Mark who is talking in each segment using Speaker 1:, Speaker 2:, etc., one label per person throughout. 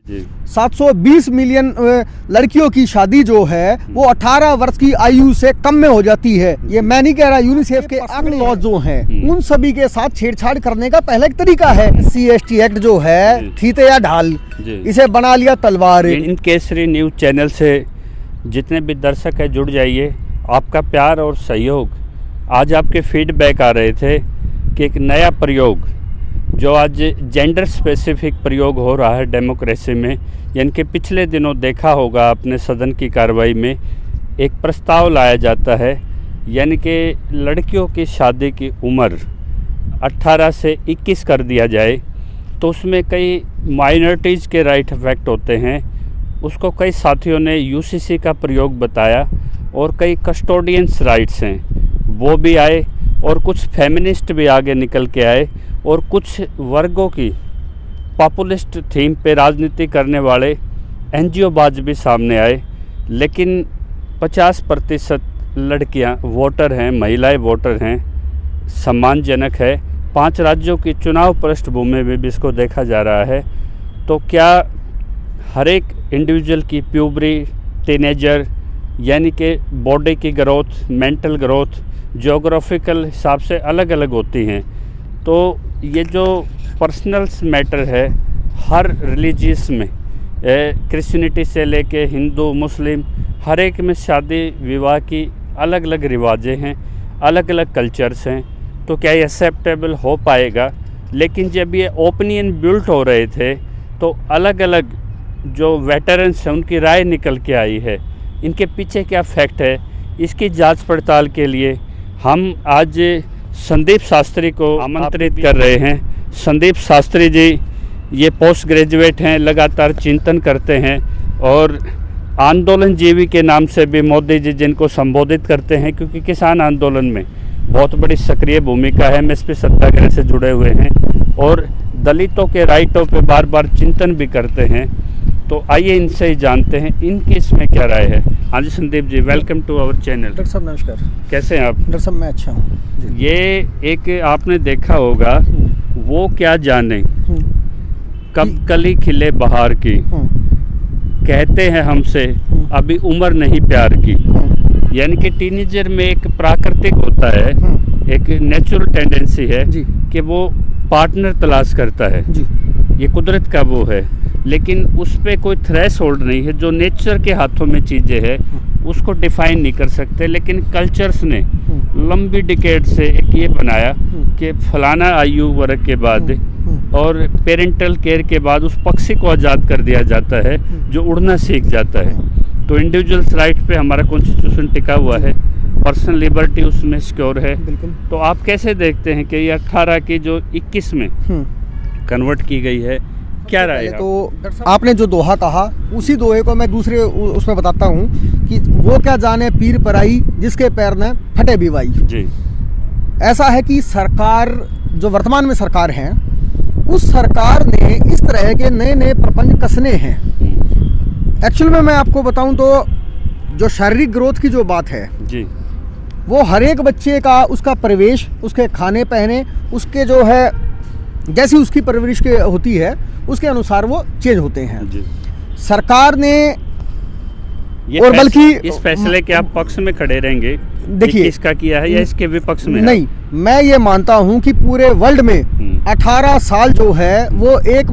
Speaker 1: 720 million लड़कियों की शादी जो है वो 18 वर्ष की आयु से कम में हो जाती है। ये मैं नहीं कह रहा, यूनिसेफ के आंकड़े लॉज जो हैं उन सभी के साथ छेड़छाड़ करने का पहला एक तरीका है। SC/ST एक्ट जो है फीते या ढाल, इसे बना लिया तलवार।
Speaker 2: इन केसरी न्यूज चैनल से जितने भी दर्शक है जुड़ जाइए। आपका प्यार और सहयोग, आज आपके फीडबैक आ रहे थे कि एक नया प्रयोग जो आज जेंडर स्पेसिफिक प्रयोग हो रहा है डेमोक्रेसी में, यानी कि पिछले दिनों देखा होगा अपने सदन की कार्रवाई में एक प्रस्ताव लाया जाता है, यानी कि लड़कियों की शादी की उम्र 18 से 21 कर दिया जाए। तो उसमें कई माइनॉरिटीज़ के राइट अफेक्ट होते हैं। उसको कई साथियों ने UCC का प्रयोग बताया और कई कस्टोडियंस राइट्स हैं वो भी आए और कुछ फेमिनिस्ट भी आगे निकल के आए और कुछ वर्गों की पॉपुलिस्ट थीम पे राजनीति करने वाले NGO बाज भी सामने आए। लेकिन 50% लड़कियां वोटर हैं, महिलाएं वोटर हैं, सम्मानजनक है। 5 राज्यों की चुनाव पृष्ठभूमि में भी इसको देखा जा रहा है। तो क्या हर एक इंडिविजुअल की प्यूबरी, टीनेजर यानी कि बॉडी की ग्रोथ, मेंटल ग्रोथ ज्योग्राफिकल हिसाब से अलग अलग होती हैं। तो ये जो पर्सनल मैटर है हर रिलीजियस में, क्रिश्चियनिटी से लेके हिंदू, मुस्लिम, हर एक में शादी विवाह की अलग अलग रिवाजें हैं, अलग अलग कल्चर्स हैं। तो क्या ये एक्सेप्टेबल हो पाएगा? लेकिन जब ये ओपिनियन बिल्ड हो रहे थे तो अलग अलग जो वेटरन्स हैं उनकी राय निकल के आई है। इनके पीछे क्या फैक्ट है, इसकी जांच पड़ताल के लिए हम आज संदीप शास्त्री को आमंत्रित कर रहे हैं। संदीप शास्त्री जी ये पोस्ट ग्रेजुएट हैं, लगातार चिंतन करते हैं और आंदोलन जीवी के नाम से भी मोदी जी जिनको संबोधित करते हैं, क्योंकि किसान आंदोलन में बहुत बड़ी सक्रिय भूमिका है। MSP सत्याग्रह से जुड़े हुए हैं और दलितों के राइटों पे बार बार चिंतन भी करते हैं। तो आइए इनसे ही जानते हैं इनकी इसमें क्या राय है। हाँ जी Sandeep ji, welcome to our channel.
Speaker 1: Doctor साहब नमस्कार।
Speaker 2: कैसे हैं आप?
Speaker 1: डॉक्टर साहब मैं अच्छा हूँ।
Speaker 2: ये एक आपने देखा होगा वो क्या जाने कब कली खिले बहार की, कहते हैं हमसे अभी उम्र नहीं प्यार की। यानी कि टीनेजर में एक प्राकृतिक होता है, एक नेचुरल टेंडेंसी है कि वो पार्टनर तलाश करता है। ये कुदरत का वो है, लेकिन उस पर कोई थ्रेशोल्ड नहीं है। जो नेचर के हाथों में चीज़ें हैं उसको डिफाइन नहीं कर सकते। लेकिन कल्चर्स ने लंबी डिकेड से एक ये बनाया कि फलाना आयु वर्ग के बाद और पेरेंटल केयर के बाद उस पक्षी को आज़ाद कर दिया जाता है जो उड़ना सीख जाता है। तो इंडिविजुअल्स राइट पे हमारा कॉन्स्टिट्यूशन टिका हुआ है, पर्सनल लिबर्टी उसमें सिक्योर है। तो आप कैसे देखते हैं कि ये 18 की जो 21 में कन्वर्ट की गई है, क्या राय है?
Speaker 1: तो आपने जो दोहा कहा उसी दोहे को मैं दूसरे उसमें बताता हूँ कि वो क्या जाने पीर पराई जिसके पैर ने फटे भिवाई जी। ऐसा है कि सरकार जो वर्तमान में सरकार है, उस सरकार ने इस तरह के नए नए प्रपंच कसने हैं। एक्चुअल में मैं आपको बताऊं तो जो शारीरिक ग्रोथ की जो बात है जी, वो हर एक बच्चे का उसका परिवेश, उसके खाने पहने, उसके जो है जैसी उसकी परवरिश के होती है उसके अनुसार वो चेंज होते हैं जी। सरकार ने और बल्कि
Speaker 2: इस फैसले के आप पक्ष में खड़े रहेंगे, देखिए इसका किया है या इसके विपक्ष में?
Speaker 1: नहीं, मैं ये मानता हूं कि पूरे वर्ल्ड में 18 साल जो है वो एक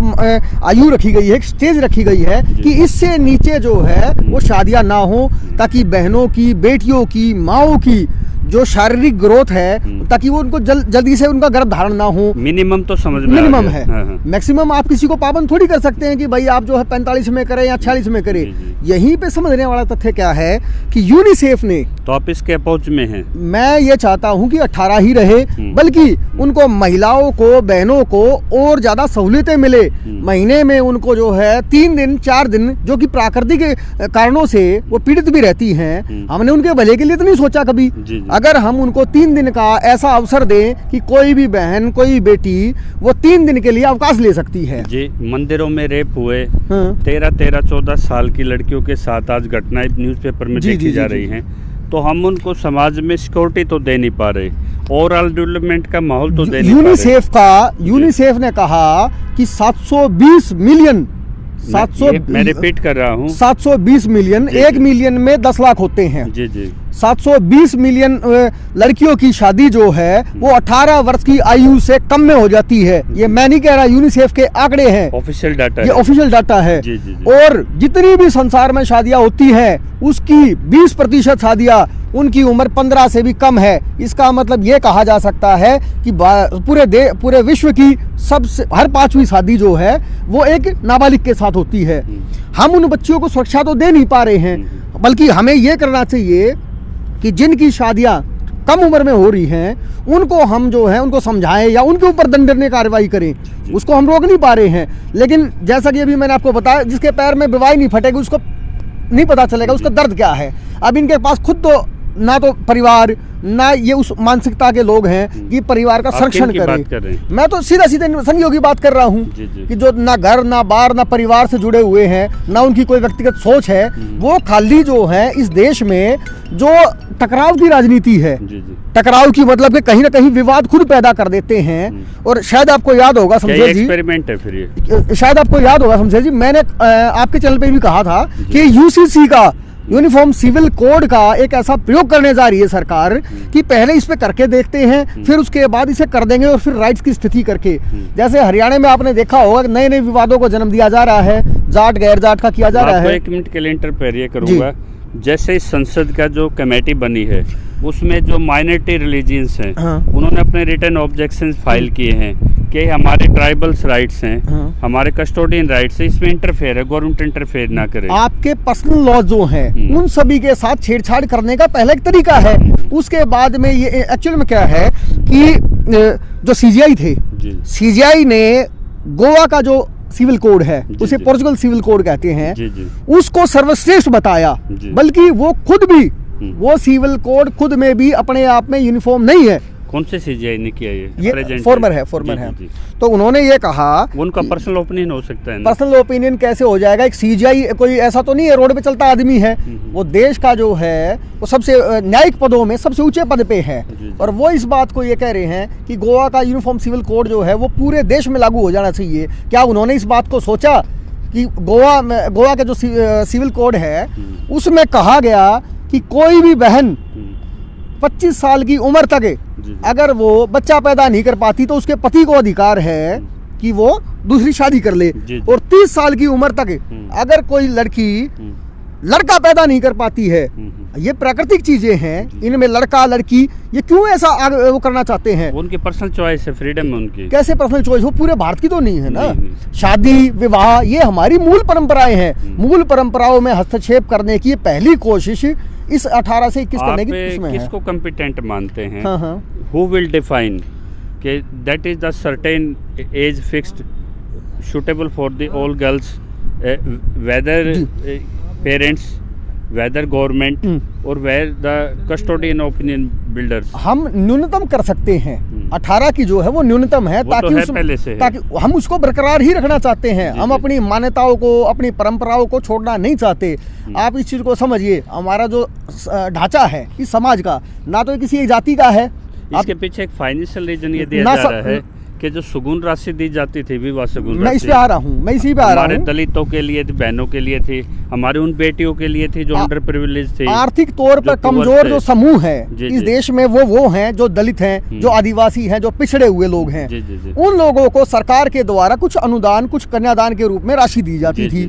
Speaker 1: आयु रखी गई है, एक स्टेज रखी गई है कि इससे नीचे जो है वो शादियां ना हो, ताकि बहनों की, बेटियों की, माओं की जो शारीरिक ग्रोथ है ताकि वो उनको जल्दी से उनका गर्भ धारण ना हो।
Speaker 2: मिनिमम तो समझ में
Speaker 1: मिनिमम है। मैक्सिमम आप किसी को पाबंद थोड़ी कर सकते हैं कि भाई आप जो है 45 में करें या 46 में करें। यहीं पे समझने वाला तथ्य क्या है कि यूनिसेफ ने,
Speaker 2: तो आप इसके अपोज में हैं?
Speaker 1: मैं ये चाहता हूं कि 18 ही रहे, बल्कि उनको महिलाओं को, बहनों को और ज्यादा सहूलियतें मिले। महीने में उनको जो है 3 दिन 4 दिन जो कि प्राकृतिक कारणों से वो पीड़ित भी रहती हैं, हमने उनके भले के लिए तो नहीं सोचा कभी। अगर हम उनको 3 दिन का ऐसा अवसर दें कि कोई भी बहन, कोई बेटी वो 3 दिन के लिए अवकाश ले सकती है
Speaker 2: जी। मंदिरों में रेप हुए 13-14 साल की लड़कियों के साथ आज घटनाएं न्यूज़पेपर में देखी जा रही हैं। तो हम उनको समाज में सिक्योरिटी तो दे नहीं पा रहे, ओवरऑल डेवलपमेंट का माहौल तो दे नहीं पा रहे।
Speaker 1: यूनिसेफ ने कहा कि 720 मिलियन
Speaker 2: मैं रिपीट कर रहा हूँ
Speaker 1: 720 मिलियन, 1 मिलियन में 10 लाख होते हैं।
Speaker 2: जी जी।
Speaker 1: 720 मिलियन लड़कियों की शादी जो है वो 18 वर्ष की आयु से कम में हो जाती है। ये मैं नहीं कह रहा, यूनिसेफ के आंकड़े हैं,
Speaker 2: ऑफिशियल डाटा,
Speaker 1: ये ऑफिशियल डाटा है।
Speaker 2: जी जी जी।
Speaker 1: और जितनी भी संसार में शादियां होती हैं उसकी 20% शादियां उनकी उम्र 15 से भी कम है। इसका मतलब ये कहा जा सकता है कि पूरे विश्व की सबसे हर 5वीं शादी जो है वो एक नाबालिग के साथ होती है। हम उन बच्चियों को सुरक्षा तो दे नहीं पा रहे हैं, बल्कि हमें ये करना चाहिए कि जिनकी शादियां कम उम्र में हो रही हैं उनको हम जो है उनको समझाएं या उनके ऊपर दंडनीय कार्रवाई करें। उसको हम रोक नहीं पा रहे हैं, लेकिन जैसा कि अभी मैंने आपको बताया, जिसके पैर में विवाह नहीं फटेगी उसको नहीं पता चलेगा उसका दर्द क्या है। अब इनके पास खुद तो ना तो परिवार ना ये उस मानसिकता के लोग हैं कि परिवार का संरक्षण करें। मैं तो सीधा संगियों की बात कर रहा हूँ कि जो ना घर ना बार ना परिवार से जुड़े हुए हैं, ना उनकी कोई व्यक्तिगत सोच है, वो खाली जो है इस देश में जो टकराव की राजनीति है, टकराव की मतलब कि कहीं ना कहीं विवाद खुद पैदा कर देते हैं। और शायद आपको याद होगा शमशेर जी,
Speaker 2: एक्सपेरिमेंट है फिर ये,
Speaker 1: शायद आपको याद होगा शमशेर जी, मैंने आपके चैनल पे भी कहा था कि यूसीसी का यूनिफॉर्म सिविल कोड का एक ऐसा प्रयोग करने जा रही है सरकार कि पहले इस पे करके देखते हैं, फिर उसके बाद इसे कर देंगे और फिर राइट्स की स्थिति करके। जैसे हरियाणा में आपने देखा होगा नए नए विवादों को जन्म दिया जा रहा है, जाट गैर जाट का किया जा रहा है।
Speaker 2: 1 मिनट के लिए इंटरफेयर करूंगा। जैसे इस संसद का जो कमेटी बनी है उसमें जो माइनॉरिटी रिलीजियंस हैं, उन्होंने अपने रिटर्न ऑब्जेक्शंस फाइल किए हैं कि हमारे ट्राइबल्स राइट्स हैं, हमारे कस्टोडियन राइट्स हैं, इसमें इंटरफेयर है, गवर्नमेंट इंटरफेयर ना करे।
Speaker 1: आपके पर्सनल लॉ जो हैं उन सभी के साथ छेड़छाड़ करने का पहला एक तरीका है। उसके बाद में ये एक्चुअल में क्या है कि जो सीजीआई थे, सीजीआई ने गोवा का जो सिविल कोड है उसे पोर्चुगल सिविल कोड कहते हैं, उसको सर्वश्रेष्ठ बताया। बल्कि वो खुद भी वो सिविल कोड खुद में भी अपने आप में यूनिफॉर्म नहीं है।
Speaker 2: कौन से सीजीआई ने किया
Speaker 1: ये फॉर्मर है। तो उन्होंने ये कहा
Speaker 2: उनका पर्सनल ओपिनियन हो सकता है।
Speaker 1: पर्सनल ओपिनियन कैसे हो जाएगा? एक सीजीआई कोई ऐसा तो नहीं है रोड पे चलता आदमी है, वो देश का जो है वो सबसे न्यायिक पदों में सबसे ऊंचे पद पे है। और वो इस बात को ये कह रहे हैं कि गोवा का यूनिफॉर्म सिविल कोड जो है वो पूरे देश में लागू हो जाना चाहिए। क्या उन्होंने इस बात को सोचा कि गोवा का जो सिविल कोड है उसमें कहा गया कि कोई भी बहन 25 साल की उम्र तक अगर वो बच्चा पैदा नहीं कर पाती तो उसके पति को अधिकार है कि वो दूसरी शादी कर ले। और 30 साल की उम्र तक अगर कोई लड़का पैदा नहीं कर पाती है, ये प्राकृतिक चीजें हैं, इनमें लड़का लड़की ये क्यों ऐसा वो करना चाहते हैं?
Speaker 2: उनकी पर्सनल चॉइस है, फ्रीडम है उनकी।
Speaker 1: कैसे पर्सनल चॉइस? वो पूरे भारत की तो नहीं है ना। शादी विवाह ये हमारी मूल परंपराएं हैं। मूल परंपराओं में हस्तक्षेप करने की पहली कोशिश इस 18 से 21 करने की इसमें
Speaker 2: किसको कॉम्पिटेंट मानते हैं? हु विल डिफाइन कि that is the certain age fixed suitable for the all girls, whether parents, whether government or where the custodian opinion builders।
Speaker 1: हम न्यूनतम कर सकते हैं 18 की जो है वो न्यूनतम है, ताकि हम उसको बरकरार ही रखना चाहते हैं। हम अपनी मान्यताओं को अपनी परंपराओं को छोड़ना नहीं चाहते। आप इस चीज को समझिए, हमारा जो ढांचा है इस समाज का ना तो किसी एक जाति का है।
Speaker 2: इसके पीछे एक फाइनेंशियल रीजन ये दिया जा रहा है कि जो सुगुन राशि दी जाती थी विवाह सुगुन राशि,
Speaker 1: मैं इस पे आ रहा हूँ, मैं इसी पे आ रहा हूँ।
Speaker 2: हमारे दलितों के लिए थी, बहनों के लिए थी, हमारी उन बेटियों के लिए थी जो अंडर प्रिविलेज थे,
Speaker 1: आर्थिक तौर पर कमजोर जो समूह है इस देश में वो हैं जो दलित हैं, जो आदिवासी हैं, जो पिछड़े हुए लोग हैं। उन लोगों को सरकार के द्वारा कुछ अनुदान, कुछ कन्यादान के रूप में राशि दी जाती थी।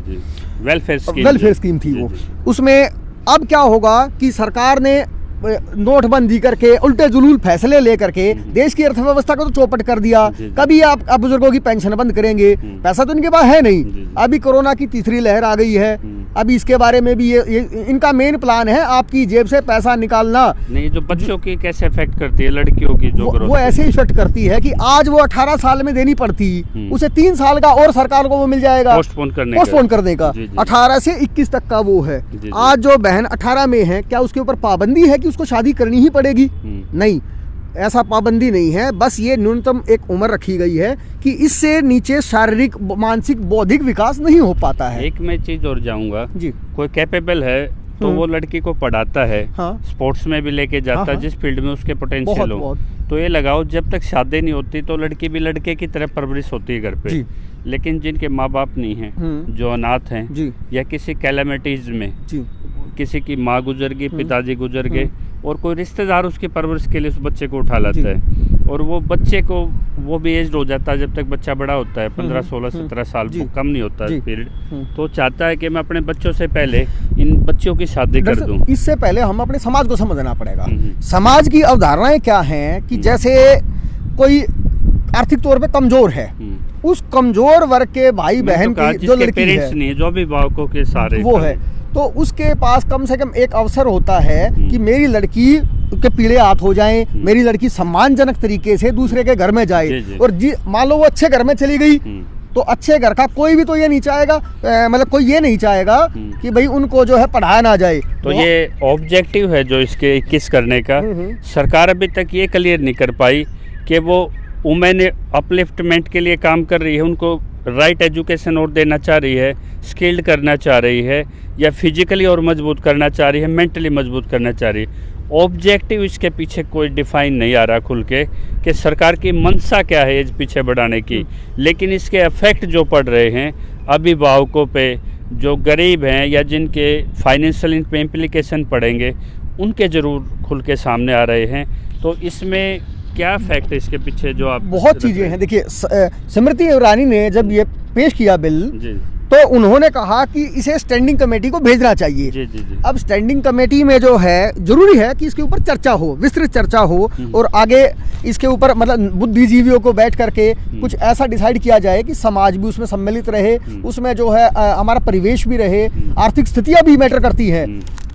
Speaker 1: वेलफेयर स्कीम थी वो। उसमें अब क्या होगा कि सरकार ने नोटबंदी करके उल्टे जुलूल फैसले लेकर के देश की अर्थव्यवस्था को तो चौपट कर दिया। कभी आप बुजुर्गों की पेंशन बंद करेंगे, पैसा तो इनके पास है नहीं। अभी कोरोना की तीसरी लहर आ गई है, अभी इसके बारे में भी ये इनका मेन प्लान है आपकी जेब से पैसा निकालना।
Speaker 2: नहीं, जो बच्चों की कैसे इफेक्ट करती है, लड़कियों की जो
Speaker 1: वो ऐसे इफेक्ट करती है कि आज वो 18 साल में देनी पड़ती, उसे 3 साल का और सरकार को वो मिल जाएगा पोस्टपोन करने का। 18 से 21 तक का वो है। आज जो बहन 18 में है, क्या उसके ऊपर पाबंदी है कि उसको शादी करनी ही पड़ेगी? नहीं, ऐसा पाबंदी नहीं है। बस ये न्यूनतम एक उम्र रखी गई है कि इससे नीचे शारीरिक, मानसिक, बौद्धिक विकास नहीं हो पाता है।
Speaker 2: एक मैं चीज और जाऊंगा जी, कोई कैपेबल है तो वो लड़की को पढ़ाता है, स्पोर्ट्स में भी लेके जाता है, जिस फील्ड में उसके पोटेंशियल हो। तो ये लगाओ जब तक शादी नहीं होती तो लड़की भी लड़के की तरह परवरिश होती है घर पे। लेकिन जिनके माँ बाप नहीं हैं, जो अनाथ हैं
Speaker 1: जी
Speaker 2: या किसी कैलामिटीज में
Speaker 1: जी
Speaker 2: किसी की माँ गुजर गई, पिताजी गुजर गए और कोई रिश्तेदार उसकी परवरिश के लिए उस बच्चे को उठा लाता है और वो बच्चे को वो भी एज्ड हो जाता है जब तक बच्चा बड़ा होता है 15, 16, 17 साल, वो कम नहीं होता है पीरियड, तो चाहता है कि मैं अपने बच्चों से पहले इन बच्चों की शादी कर दूं।
Speaker 1: इससे पहले हम अपने समाज को समझना पड़ेगा। समाज की अवधारणाएं क्या हैं कि जैसे कोई आर्थिक तौर पे कमजोर है, उस कमजोर वर्ग के भाई बहन की जो लड़की है,
Speaker 2: नहीं, जो अभिभावकों के सारे
Speaker 1: वो है, तो उसके पास कम से कम एक अवसर होता है कि मेरी लड़की के पीले हाथ हो जाएं, मेरी लड़की सम्मानजनक तरीके से दूसरे के घर में जाए। और मान लो वो अच्छे घर में चली गई, तो अच्छे घर का कोई भी तो ये नहीं चाहेगा, मतलब कोई ये नहीं चाहेगा कि भाई उनको जो है पढ़ाया ना जाए।
Speaker 2: तो ये ऑब्जेक्टिव है जो इसके 21 करने का, सरकार अभी तक ये क्लियर नहीं कर पाई कि वो वुमेन अपलिफ्टमेंट के लिए काम कर रही है, उनको राइट एजुकेशन और देना चाह रही है, स्किल्ड करना चाह रही है, या फिजिकली और मजबूत करना चाह रही है, मेंटली मजबूत करना चाह रही है। ऑब्जेक्टिव इसके पीछे कोई डिफाइन नहीं आ रहा खुल के कि सरकार की मंशा क्या है एज पीछे बढ़ाने की, लेकिन इसके इफेक्ट जो पड़ रहे हैं अभिभावकों पे, जो गरीब हैं या जिनके फाइनेंशियल इम्प्लीकेशन पड़ेंगे, उनके ज़रूर खुल के सामने आ रहे हैं। तो इसमें क्या फैक्ट है इसके पीछे जो आप
Speaker 1: बहुत चीज़ें हैं। देखिए स्मृति ईरानी ने जब ये पेश किया बिल
Speaker 2: जी,
Speaker 1: तो उन्होंने कहा कि इसे स्टैंडिंग कमेटी को भेजना चाहिए।
Speaker 2: जी, जी, जी।
Speaker 1: अब स्टैंडिंग कमेटी में जो है जरूरी है कि इसके ऊपर चर्चा हो, विस्तृत चर्चा हो, और आगे इसके ऊपर मतलब बुद्धिजीवियों को बैठ करके कुछ ऐसा डिसाइड किया जाए कि समाज भी उसमें सम्मिलित रहे, उसमें जो है हमारा परिवेश भी रहे, आर्थिक स्थितियां भी मैटर करती है।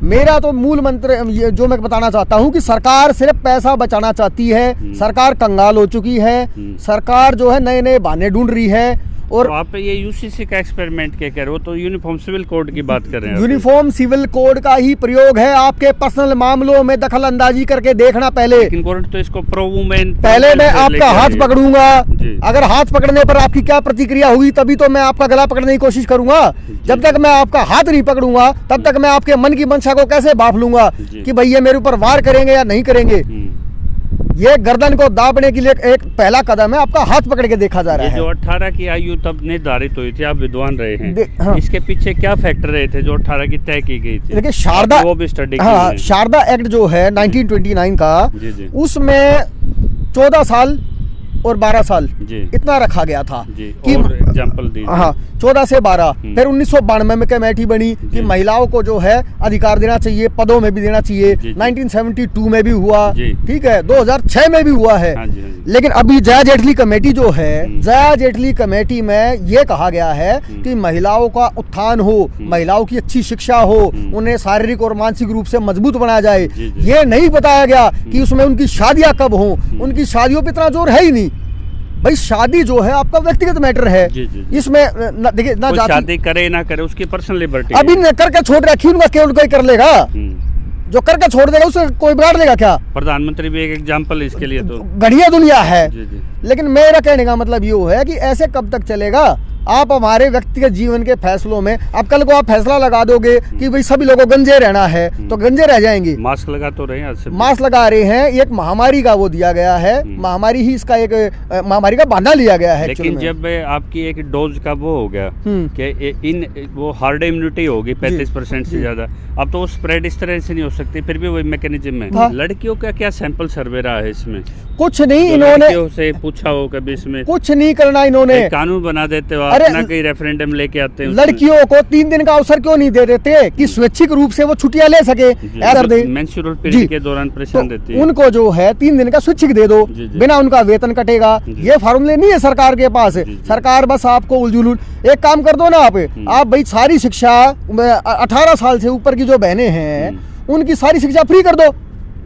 Speaker 1: मेरा तो मूल मंत्र जो मैं बताना चाहता हूं कि सरकार सिर्फ पैसा बचाना चाहती है, सरकार कंगाल हो चुकी है, सरकार जो है नए नए बहाने ढूंढ रही है। और
Speaker 2: तो आप ये यूसीसी का एक्सपेरिमेंट क्या कह रहे हो, तो यूनिफॉर्म सिविल कोड की बात कर रहे हैं।
Speaker 1: यूनिफॉर्म सिविल कोड का ही प्रयोग है, आपके पर्सनल मामलों में दखल अंदाजी करके देखना पहले।
Speaker 2: लेकिन गवर्नमेंट तो इसको प्रो वुमेन,
Speaker 1: पहले मैं आपका हाथ पकड़ूंगा, अगर हाथ पकड़ने पर आपकी क्या प्रतिक्रिया हुई तभी तो मैं आपका गला पकड़ने की कोशिश करूंगा। जब तक मैं आपका हाथ नहीं पकड़ूंगा तब तक मैं आपके मन की मंशा को कैसे भांप लूंगा कि भाई ये मेरे ऊपर वार करेंगे या नहीं करेंगे। ये गर्दन को दाबने के लिए एक पहला कदम है, आपका हाथ पकड़ के देखा जा रहा है।
Speaker 2: जो 18 की आयु तब निर्धारित हुई थी, आप विद्वान रहे हैं,
Speaker 1: हाँ।
Speaker 2: इसके पीछे क्या फैक्टर रहे थे जो 18 की तय की गई थी?
Speaker 1: देखिए शारदा,
Speaker 2: वो भी स्टडी,
Speaker 1: हाँ, शारदा एक्ट जो है 1929 का, उसमें 14 साल और 12 साल इतना रखा गया था
Speaker 2: कि एग्जांपल दी,
Speaker 1: हाँ 14 से 12। फिर 1992 में कमेटी बनी कि महिलाओं को जो है अधिकार देना चाहिए, पदों में भी देना चाहिए। 1972 में भी हुआ, ठीक है, 2006 में भी हुआ है। लेकिन अभी जया जेटली कमेटी जो है, जया जेटली कमेटी में ये कहा गया है कि महिलाओं का उत्थान हो, महिलाओं की अच्छी शिक्षा हो, उन्हें शारीरिक और मानसिक रूप से मजबूत बनाया जाए। ये नहीं बताया गया कि उसमें उनकी शादियां कब हों, उनकी शादियों पर इतना जोर है ही नहीं। भाई शादी जो है आपका व्यक्तिगत मैटर है, इसमें देखिए ना
Speaker 2: शादी करे ना करे उसकी पर्सनल लिबर्टी।
Speaker 1: अभी करके छोड़ रखी उनका, केवल कोई कर लेगा, जो करके छोड़ देगा उसे कोई बिगाड़ लेगा क्या?
Speaker 2: प्रधानमंत्री भी एक एग्जांपल इसके लिए तो
Speaker 1: बढ़िया दुनिया है। लेकिन मेरा कहने का मतलब ये है कि ऐसे कब तक चलेगा? आप हमारे व्यक्तिगत जीवन के फैसलों में, अब कल को आप फैसला लगा दोगे कि भाई सभी लोगों को गंजे रहना है तो गंजे रह जाएंगे।
Speaker 2: मास्क लगा तो रहे हैं,
Speaker 1: मास्क लगा रहे हैं, एक महामारी का वो दिया गया है, महामारी ही इसका एक महामारी का बहाना लिया गया है।
Speaker 2: लेकिन जब आपकी एक डोज का वो हो गया कि इन वो हार्ड इम्यूनिटी होगी 35% से ज्यादा, अब तो वो स्प्रेड इस तरह से नहीं हो सकती, फिर भी वही मैकेनिज्म है। लड़कियों का क्या सैंपल सर्वे रहा है इसमें?
Speaker 1: कुछ नहीं, इन्होंने
Speaker 2: से पूछा हो कभी इसमें?
Speaker 1: कुछ नहीं करना इन्होंने,
Speaker 2: कानून बना देते हो, ना कहीं रेफरेंडम लेके आते हैं।
Speaker 1: लड़कियों को 3 दिन का अवसर क्यों नहीं दे देते कि स्वैच्छिक रूप से वो छुट्टियां ले सके?
Speaker 2: मेंस्ट्रुअल पीरियड के दौरान परेशान रहती है,
Speaker 1: उनको जो है 3 दिन का स्वैच्छिक दे दो, बिना उनका वेतन कटेगा। ये फार्मूले नहीं है सरकार के पास। सरकार बस आपको उलझुल एक काम कर दो ना, आप भाई सारी शिक्षा 18 साल से ऊपर की जो बहनें हैं उनकी सारी शिक्षा फ्री कर दो।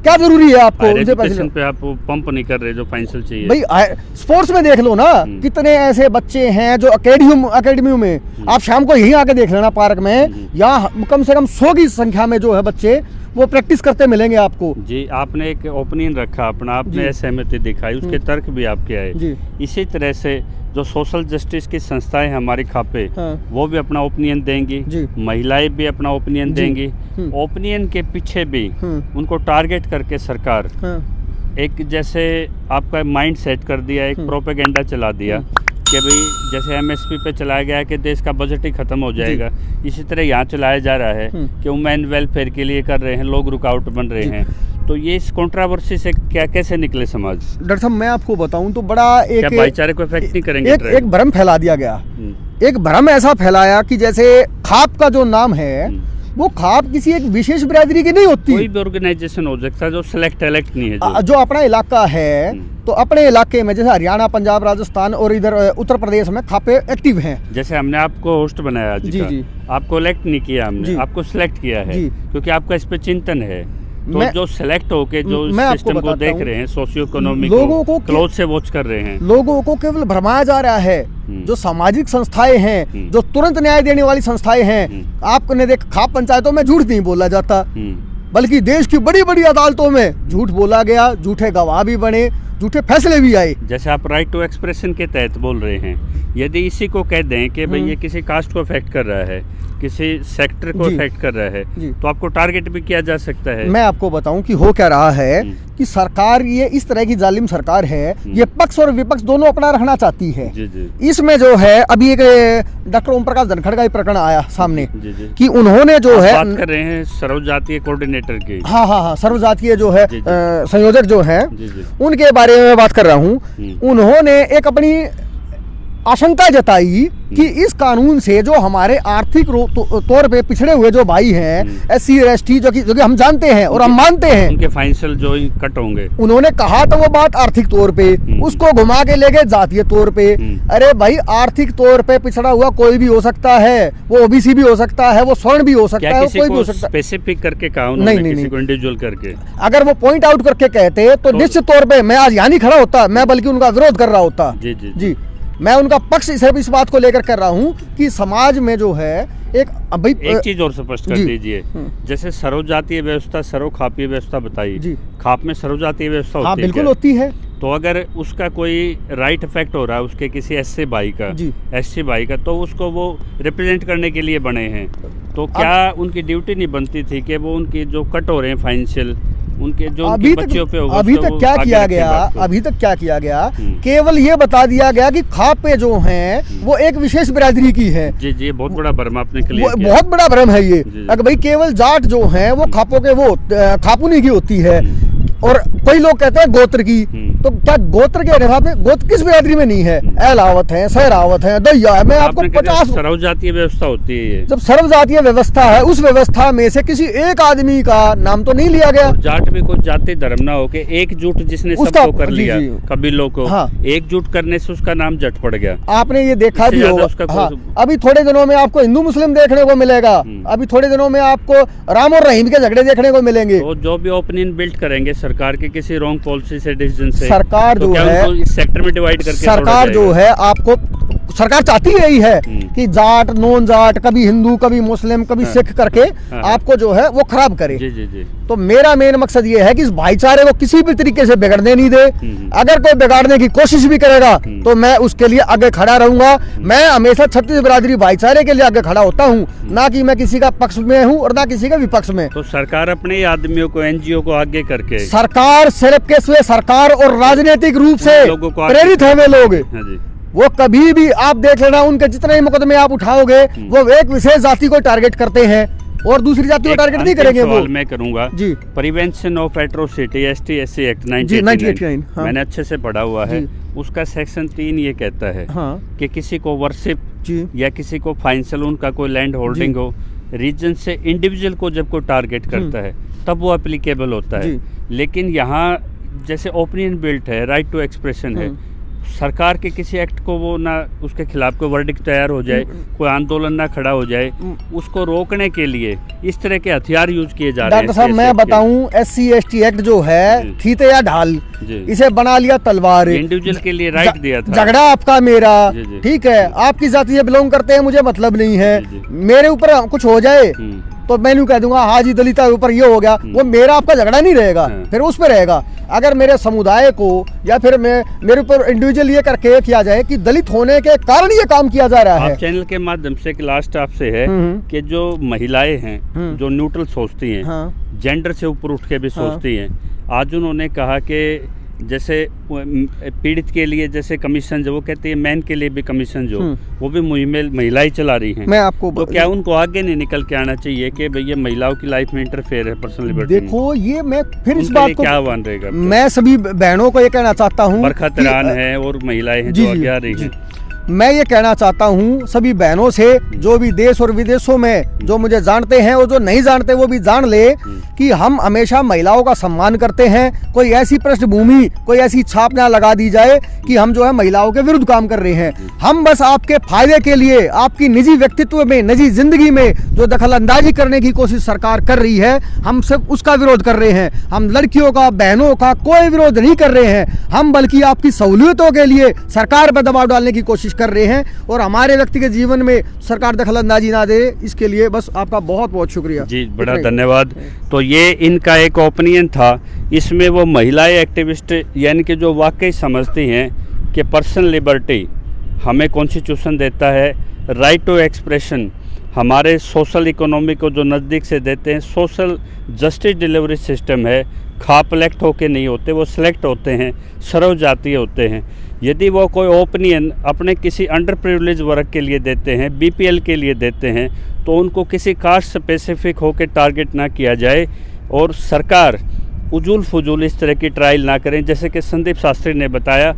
Speaker 1: क्या जरूरी है आपको उनसे पैसे
Speaker 2: पे आप पंप नहीं कर रहे जो फाइनेंशियल चाहिए?
Speaker 1: भाई स्पोर्ट्स में देख लो ना, कितने ऐसे बच्चे हैं जो अकेडमियों में, आप शाम को यहीं आके देख लेना पार्क में, यहाँ कम से कम 100 की संख्या में जो है बच्चे वो प्रैक्टिस करते मिलेंगे आपको।
Speaker 2: जी, आपने एक ओपिनियन रखा अपना, आपने असहमति दिखाई, उसके तर्क भी आपके आए। इसी तरह से जो सोशल जस्टिस की संस्थाएं हमारी खापे, वो भी अपना ओपिनियन देंगी, महिलाएं भी अपना ओपिनियन देंगी। ओपिनियन के पीछे भी उनको टारगेट करके सरकार एक जैसे आपका माइंड सेट कर दिया, एक प्रोपेगेंडा चला दिया कि भाई जैसे एमएसपी पे चलाया गया है कि देश का बजट ही खत्म हो जाएगा, इसी तरह यहाँ चलाया जा रहा है कि वुमेन वेलफेयर के लिए कर रहे हैं, लोग रुकावट बन रहे हैं। तो ये इस कंट्रोवर्सी से क्या कैसे निकले समाज?
Speaker 1: डॉक्टर साहब मैं आपको बताऊं तो बड़ा एक
Speaker 2: भाईचारे को इफेक्ट नहीं करेंगे?
Speaker 1: एक भ्रम फैला दिया गया, एक भ्रम ऐसा फैलाया कि जैसे खाप का जो नाम है वो खाप किसी एक विशेष बिरादरी की नहीं होती।
Speaker 2: कोई भी ऑर्गेनाइजेशन हो सकता है जो सिलेक्ट इलेक्ट नहीं है,
Speaker 1: जो अपना इलाका है तो अपने इलाके में जैसे हरियाणा, पंजाब, राजस्थान और इधर उत्तर प्रदेश में खापे एक्टिव हैं।
Speaker 2: जैसे हमने आपको होस्ट बनाया आज का, आपको इलेक्ट नहीं किया हमने, आपको सिलेक्ट किया है क्योंकि आपका इस पे चिंतन है। तो जो सिलेक्ट होके जो सिस्टम को देख रहे हैं, सोशियो इकोनॉमिक लोगों को क्लोज से वॉच कर रहे हैं, लोगों
Speaker 1: को केवल भरमाया जा रहा है। जो सामाजिक संस्थाएं हैं, जो तुरंत न्याय देने वाली संस्थाएं हैं, आपने देख खाप पंचायतों में झूठ नहीं बोला जाता, बल्कि देश की बड़ी बड़ी अदालतों में झूठ बोला गया, झूठे गवाह भी बने, झूठे फैसले भी आए।
Speaker 2: जैसे आप राइट टू एक्सप्रेशन के तहत बोल रहे हैं, यदि इसी को कह दें कि भाई ये किसी कास्ट को अफेक्ट कर रहा है, किसी सेक्टर को अफेक्ट कर रहा है, तो आपको टारगेट भी किया जा सकता है।
Speaker 1: मैं आपको बताऊं कि हो क्या रहा है कि सरकार ये इस तरह की जालिम सरकार है, ये पक्ष और विपक्ष दोनों अपना रखना चाहती है। इसमें जो है अभी एक डॉक्टर ओम प्रकाश धनखड़ का ही प्रकरण आया सामने कि उन्होंने जो है
Speaker 2: बात कर रहे हैं सर्वजातीय कोऑर्डिनेटर की,
Speaker 1: हाँ सर्वजातीय जो है संयोजक जो है उनके बारे में बात कर रहा हूँ। उन्होंने एक अपनी आशंका जताई कि इस कानून से जो हमारे आर्थिक तौर पे पिछड़े हुए जो भाई हैं, SC और ST जो कि हम जानते हैं और हम मानते हैं,
Speaker 2: उनके फाइनेंशियल जो कट होंगे।
Speaker 1: उन्होंने कहा तो वो बात आर्थिक तौर पे, उसको घुमा के ले गए जातीय तौर पे। अरे भाई आर्थिक तौर पे पिछड़ा हुआ कोई भी हो सकता है, वो OBC भी हो सकता है, वो स्वर्ण भी हो सकता है, कोई भी हो सकता है।
Speaker 2: स्पेसिफिक करके कहा उन्होंने, किसी को इंडिविजुअल करके।
Speaker 1: अगर वो पॉइंट आउट करके कहते तो निश्चित तौर पे मैं आज यहाँ नहीं खड़ा होता, मैं बल्कि उनका विरोध कर रहा होता। जी मैं उनका पक्ष इस बात को लेकर कर रहा हूँ कि समाज में जो है एक
Speaker 2: चीज और स्पष्ट कर दीजिए, जैसे सर्वजातीय व्यवस्था, सर्वखापीय व्यवस्था बताइए। खाप में सर्वजातीय व्यवस्था होती है?
Speaker 1: बिल्कुल होती है।
Speaker 2: तो अगर उसका कोई राइट इफेक्ट हो रहा है उसके किसी SC भाई का, SC भाई का, तो उसको वो रिप्रेजेंट करने के लिए बने हैं, तो क्या उनकी ड्यूटी नहीं बनती थी कि वो उनकी जो कट हो रहे हैं फाइनेंशियल, उनके जो बच्चों पे होगा,
Speaker 1: अभी तक क्या किया गया, केवल ये बता दिया गया कि खाप पे जो हैं वो एक विशेष बिरादरी की है।
Speaker 2: जी बहुत बड़ा भ्रम आपने क्लियर किया।
Speaker 1: बहुत बड़ा भ्रम है ये। अगर भाई केवल जाट जो हैं वो खापों के वो खापुनी की होती है, और कई लोग कहते हैं गोत्र की, तो क्या गोत्र के हिसाब से गोत्र किस बिरादरी में नहीं है? एलावत है, सहरावत है, दैया है। मैं आपको 50
Speaker 2: सर्वजातीय व्यवस्था होती है।
Speaker 1: जब सर्वजातीय व्यवस्था है, उस व्यवस्था में से किसी एक आदमी का नाम तो नहीं लिया गया।
Speaker 2: जाट में कोई जाति धर्म ना हो के एकजुट जिसने सबको कर लिया, कबीलों को एकजुट करने से उसका नाम जट पड़ गया।
Speaker 1: आपने ये देखा भी होगा। अभी थोड़े दिनों में आपको हिंदू मुस्लिम देखने को मिलेगा, अभी थोड़े दिनों में आपको राम और रहीम के झगड़े देखने को मिलेंगे।
Speaker 2: तो जो भी ओपिनियन बिल्ड करेंगे सरकार के किसी रॉन्ग पॉलिसी से, डिसीजन से,
Speaker 1: सरकार
Speaker 2: तो
Speaker 1: जो है
Speaker 2: इस सेक्टर में डिवाइड करके,
Speaker 1: सरकार जो है आपको, सरकार चाहती यही है कि जाट, नॉन जाट, कभी हिंदू, कभी मुस्लिम, कभी सिख करके आपको जो है वो खराब करे।
Speaker 2: जी।
Speaker 1: तो मेरा मेन मकसद ये है कि इस भाईचारे को किसी भी तरीके से बिगड़ने नहीं दे। अगर कोई बिगाड़ने की कोशिश भी करेगा तो मैं उसके लिए आगे खड़ा रहूंगा। मैं हमेशा छत्तीस बिरादरी भाईचारे के लिए आगे खड़ा होता हूँ, ना कि मैं किसी का पक्ष में हूँ और ना किसी का विपक्ष में।
Speaker 2: तो सरकार अपने आदमियों को, NGO को आगे करके,
Speaker 1: सरकार सिर्फ के सिर्फ सरकार और राजनीतिक रूप से प्रेरित है वे लोग। वो कभी भी आप देख लेना, उनके जितने ही मुकदमे आप उठाओगे वो एक विशेष जाति को टारगेट करते हैं और दूसरी जाति को टारगेट नहीं करेंगे। वो
Speaker 2: मैं करूंगा जी। Prevention of atrocity ST SC act 1989 मैंने अच्छे से पढ़ा हुआ है। उसका सेक्शन 3 ये कहता है कि किसी को वर्शिप या किसी को फाइनेंशियल, उनका कोई लैंड होल्डिंग हो, रीजन से इंडिविजुअल को जब कोई टारगेट करता है तब वो एप्लीकेबल होता है। लेकिन यहाँ जैसे ओपिनियन बिल्ट है, राइट टू एक्सप्रेशन है, सरकार के किसी एक्ट को वो ना, उसके खिलाफ कोई वर्डिक्ट तैयार हो जाए, कोई आंदोलन ना खड़ा हो जाए, उसको रोकने के लिए इस तरह के हथियार यूज किए जा रहे हैं।
Speaker 1: डॉक्टर साहब मैं बताऊं, SC ST एक्ट जो है फीते या ढाल, इसे बना लिया तलवार,
Speaker 2: इंडिविजुअल के लिए राइट दिया था।
Speaker 1: झगड़ा आपका मेरा, ठीक है, आपकी जाति से बिलोंग करते हैं, मुझे मतलब नहीं है। मेरे ऊपर कुछ हो जाए तो मैं नहीं कह दूंगा हाँ जी दलित के ऊपर ये हो गया, वो मेरा आपका झगड़ा नहीं रहेगा, फिर उस पर रहेगा। अगर मेरे समुदाय को या फिर मेरे ऊपर इंडिविजुअल ये करके किया जाए कि दलित होने के कारण ये काम किया जा रहा है।
Speaker 2: चैनल के माध्यम से एक लास्ट आपसे है कि जो महिलाएं हैं जो न्यूट्रल सोचती हैं, जेंडर से ऊपर उठ के भी सोचती हैं, आज उन्होंने कहा कि जैसे पीड़ित के लिए जैसे कमीशन जो वो कहते हैं मैन के लिए भी कमीशन जो वो भी मुहिम महिला ही चला रही हैं।
Speaker 1: मैं आपको
Speaker 2: तो क्या उनको आगे नहीं निकल के आना चाहिए कि भैया महिलाओं की लाइफ में इंटरफेयर है पर्सनल लिबर्टी?
Speaker 1: देखो ये मैं फिर इस बात को
Speaker 2: क्या आह्वान रहेगा?
Speaker 1: मैं सभी बहनों को ये कहना चाहता हूँ,
Speaker 2: बरखत रान है और महिलाएं हैं जो आगे आ रही हैं।
Speaker 1: मैं ये कहना चाहता हूँ सभी बहनों से, जो भी देश और विदेशों में जो मुझे जानते हैं और जो नहीं जानते वो भी जान ले कि हम हमेशा महिलाओं का सम्मान करते हैं। कोई ऐसी पृष्ठभूमि, कोई ऐसी छाप ना लगा दी जाए कि हम जो है महिलाओं के विरुद्ध काम कर रहे हैं। हम बस आपके फायदे के लिए, आपकी निजी व्यक्तित्व में, निजी जिंदगी में जो दखल अंदाजी करने की कोशिश सरकार कर रही है, हम सब उसका विरोध कर रहे हैं। हम लड़कियों का, बहनों का कोई विरोध नहीं कर रहे हैं। हम बल्कि आपकी सहूलियतों के लिए सरकार पर दबाव डालने की कोशिश कर रहे हैं और हमारे व्यक्तिगत जीवन में सरकार दखल अंदाजी ना दे, इसके लिए बस आपका बहुत बहुत शुक्रिया
Speaker 2: जी, बड़ा धन्यवाद। तो ये इनका एक ओपिनियन था, इसमें वो महिलाएं एक्टिविस्ट यानी कि जो वाकई समझती हैं कि पर्सनल लिबर्टी हमें कॉन्स्टिट्यूशन देता है, राइट टू एक्सप्रेशन हमारे सोशल इकोनॉमी को जो नज़दीक से देते हैं, सोशल जस्टिस डिलीवरी सिस्टम है, खाप इलेक्ट होके नहीं होते, वो सिलेक्ट होते हैं, सर्व जातीय होते हैं। यदि वो कोई ओपिनियन अपने किसी अंडर प्रिविलेज वर्ग के लिए देते हैं, बीपीएल के लिए देते हैं, तो उनको किसी कास्ट स्पेसिफिक होकर टारगेट ना किया जाए और सरकार उजूल फजूल इस तरह की ट्रायल ना करें। जैसे कि संदीप शास्त्री ने बताया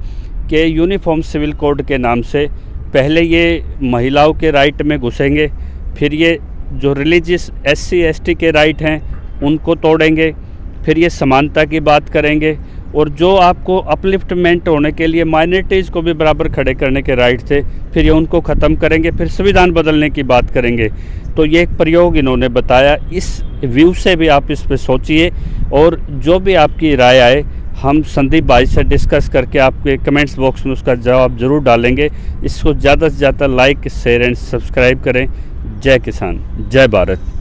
Speaker 2: कि यूनिफॉर्म सिविल कोड के नाम से पहले ये महिलाओं के राइट में घुसेंगे, फिर ये जो रिलीजियस SC ST के राइट हैं उनको तोड़ेंगे, फिर ये समानता की बात करेंगे और जो आपको अपलिफ्टमेंट होने के लिए माइनॉरिटीज़ को भी बराबर खड़े करने के राइट थे, फिर ये उनको ख़त्म करेंगे, फिर संविधान बदलने की बात करेंगे। तो ये एक प्रयोग इन्होंने बताया। इस व्यू से भी आप इस पर सोचिए और जो भी आपकी राय आए हम संदीप भाई से डिस्कस करके आपके कमेंट्स बॉक्स में उसका जवाब ज़रूर डालेंगे। इसको ज़्यादा से ज़्यादा लाइक, शेयर एंड सब्सक्राइब करें। जय किसान, जय भारत।